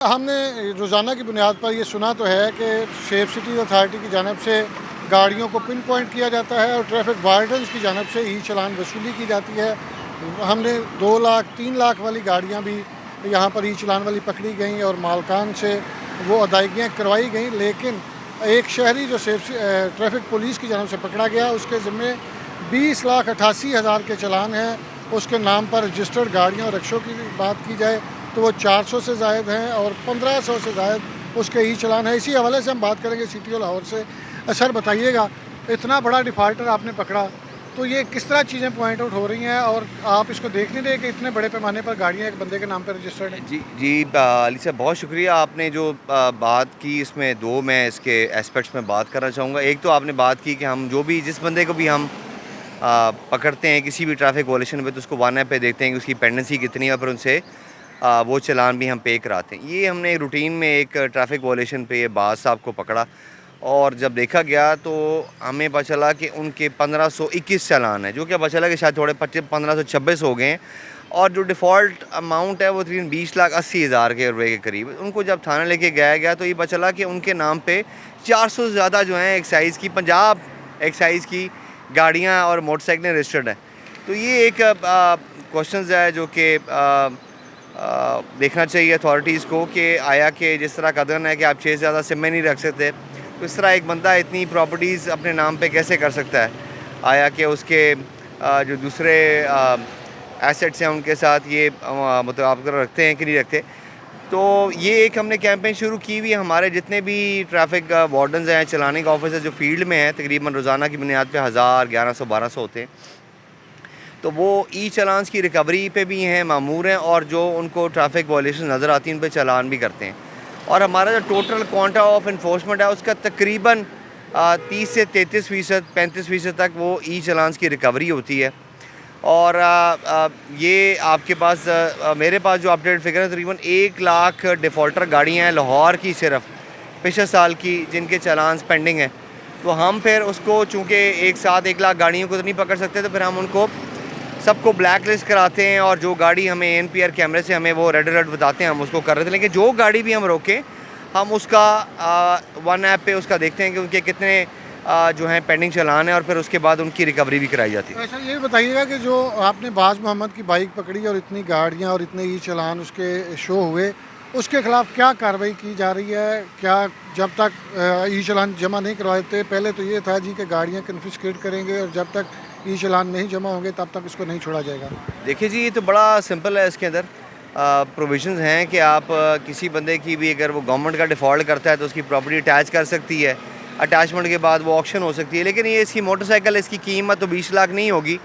हमने रोज़ाना की बुनियाद पर ये सुना तो है कि सेफ सिटी अथॉरिटी की जानिब से गाड़ियों को पिन पॉइंट किया जाता है और ट्रैफिक वार्डन्स की जानिब से ई चलान वसूली की जाती है। हमने 2 लाख 3 लाख वाली गाड़ियाँ भी यहाँ पर ई चलान वाली पकड़ी गई और मालकान से वो अदायगियाँ करवाई गई, लेकिन एक शहरी जो ट्रैफिक पुलिस की जानिब से पकड़ा गया उसके ज़िम्मे 20,88,000 के चलान हैं। उसके नाम पर रजिस्टर्ड गाड़ियों और रिक्शों की बात की जाए तो वो 400 से ज़ायद हैं और 1500 से ज़ायद उसके ई चलान है। इसी हवाले से हम बात करेंगे सिटी लाहौर से। सर बताइएगा, इतना बड़ा डिफ़ाल्टर आपने पकड़ा तो ये किस तरह चीज़ें पॉइंट आउट हो रही हैं और आप इसको देख नहीं रहे कि इतने बड़े पैमाने पर गाड़ियाँ एक बंदे के नाम पर रजिस्टर्ड हैं? जी अली साहब, बहुत शुक्रिया। आपने जो बात की इसमें दो मैं इसके एस्पेक्ट्स में बात करना चाहूँगा। एक तो आपने बात की कि हम जो भी जिस बंदे को भी हम पकड़ते हैं किसी भी ट्रैफिक वायलेशन पे तो उसको 1 ऐप पे देखते हैं कि उसकी पेंडेंसी कितनी है, पर उनसे वो चालान भी हम पे कराते हैं। ये हमने रूटीन में एक ट्रैफिक वायलेशन पे बाज साहब को पकड़ा और जब देखा गया तो हमें पता चला कि उनके 1521 चालान है, जो कि पता चला कि शायद थोड़े 1526 हो गए हैं और जो डिफ़ॉल्ट अमाउंट है वो तकरीबन 20,80,000 के रुपये के करीब। उनको जब थाने लेके गया तो ये पता चला कि उनके नाम पे 400 से ज़्यादा जो हैं एक्साइज़ की 50 एक्साइज़ की गाड़ियाँ और मोटरसाइकिलें रजिस्टर्ड हैं। तो ये एक क्वेश्चन है जो कि देखना चाहिए अथॉरिटीज़ को कि आया कि जिस तरह कदम है कि आप 6 से ज़्यादा सिमें नहीं रख सकते, तो इस तरह एक बंदा इतनी प्रॉपर्टीज़ अपने नाम पे कैसे कर सकता है। आया कि उसके जो दूसरे एसेट्स हैं उनके साथ ये मतलब आप रखते हैं कि नहीं रखते। तो ये एक हमने कैंपेन शुरू की हुई है। हमारे जितने भी ट्रैफिक वार्डन्स हैं, चलाने के ऑफिसर जो फील्ड में हैं, तकरीबन रोज़ाना की बुनियाद पे 1000, 1100, 1200 होते हैं। तो वो ई चलान्स की रिकवरी पे भी हैं, मामूर हैं, और जो उनको ट्रैफिक वायलेशन नज़र आती है उन पर चालान भी करते हैं। और हमारा जो टोटल क्वांटा ऑफ इन्फोर्समेंट है उसका तकरीबन 30 से 33%, 35% तक वो ई चलान्स की रिकवरी होती है। और ये आपके पास मेरे पास जो अपडेटेड फिगर है तकरीबन 1 लाख डिफ़ॉल्टर गाड़ियाँ हैं लाहौर की सिर्फ पिछले साल की, जिनके चालान्स पेंडिंग हैं। तो हम फिर उसको चूँकि एक साथ 1 लाख गाड़ियों को तो नहीं पकड़ सकते, तो फिर हम उनको सबको ब्लैक लिस्ट कराते हैं और जो गाड़ी हमें एनपीआर कैमरे से हमें वो रेड अलर्ट बताते हैं हम उसको कर रहे थे। लेकिन जो गाड़ी भी हम रोकें हम उसका 1 ऐप पे उसका देखते हैं कि उनके कितने जो हैं पेंडिंग चलान है और फिर उसके बाद उनकी रिकवरी भी कराई जाती है। अच्छा, ये बताइएगा कि जो आपने बाज मोहम्मद की बाइक पकड़ी और इतनी गाड़ियाँ और इतने ई चलान उसके शो हुए, उसके ख़िलाफ़ क्या कार्रवाई की जा रही है? क्या जब तक ई चलान जमा नहीं करवाते, पहले तो ये था जी कि गाड़ियाँ कन्फिस्केट करेंगे और जब तक ई चलान नहीं जमा होंगे तब तक इसको नहीं छोड़ा जाएगा? देखिए जी, ये तो बड़ा सिंपल है। इसके अंदर प्रोविजंस हैं कि आप किसी बंदे की भी अगर वो गवर्नमेंट का डिफ़ॉल्ट करता है तो उसकी प्रॉपर्टी अटैच कर सकती है। अटैचमेंट के बाद वो ऑक्शन हो सकती है। लेकिन ये इसकी मोटरसाइकिल इसकी कीमत तो 20 लाख नहीं होगी।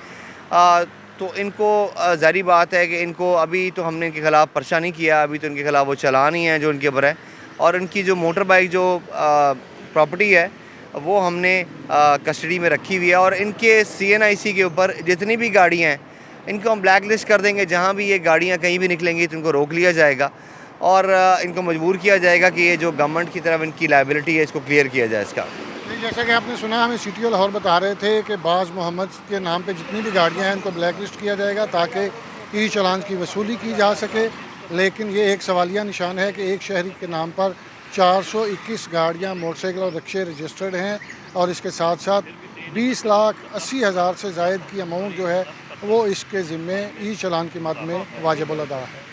तो इनको ज़ाहिर बात है कि इनको अभी तो हमने इनके ख़िलाफ़ पर्चा नहीं किया, अभी तो इनके ख़िलाफ़ वो चालान ही हैं जो इनके ऊपर है। और इनकी जो मोटर बाइक जो प्रॉपर्टी है वो हमने कस्टडी में रखी हुई है और इनके CNIC के ऊपर जितनी भी गाड़ियाँ हैं इनको हम ब्लैक लिस्ट कर देंगे। जहाँ भी ये गाड़ियाँ कहीं भी निकलेंगी तो इनको रोक लिया जाएगा और इनको मजबूर किया जाएगा कि ये जो गवर्नमेंट की तरफ इनकी लायबिलिटी है इसको क्लियर किया जाए इसका। जैसा कि आपने सुना, हमें सिटी लाहौर बता रहे थे कि बाज मोहम्मद के नाम पे जितनी भी गाड़ियां हैं इनको ब्लैक लिस्ट किया जाएगा ताकि ई चलान की वसूली की जा सके। लेकिन ये एक सवालिया निशान है कि एक शहरी के नाम पर 421 गाड़ियाँ, मोटरसाइकिल और रिक्शे रजिस्टर्ड हैं और इसके साथ साथ 20,80,000 से ज़ायद की अमाउंट जो है वो इसके ज़िम्मे ई चलान की मद में वाजिबुल अदा है।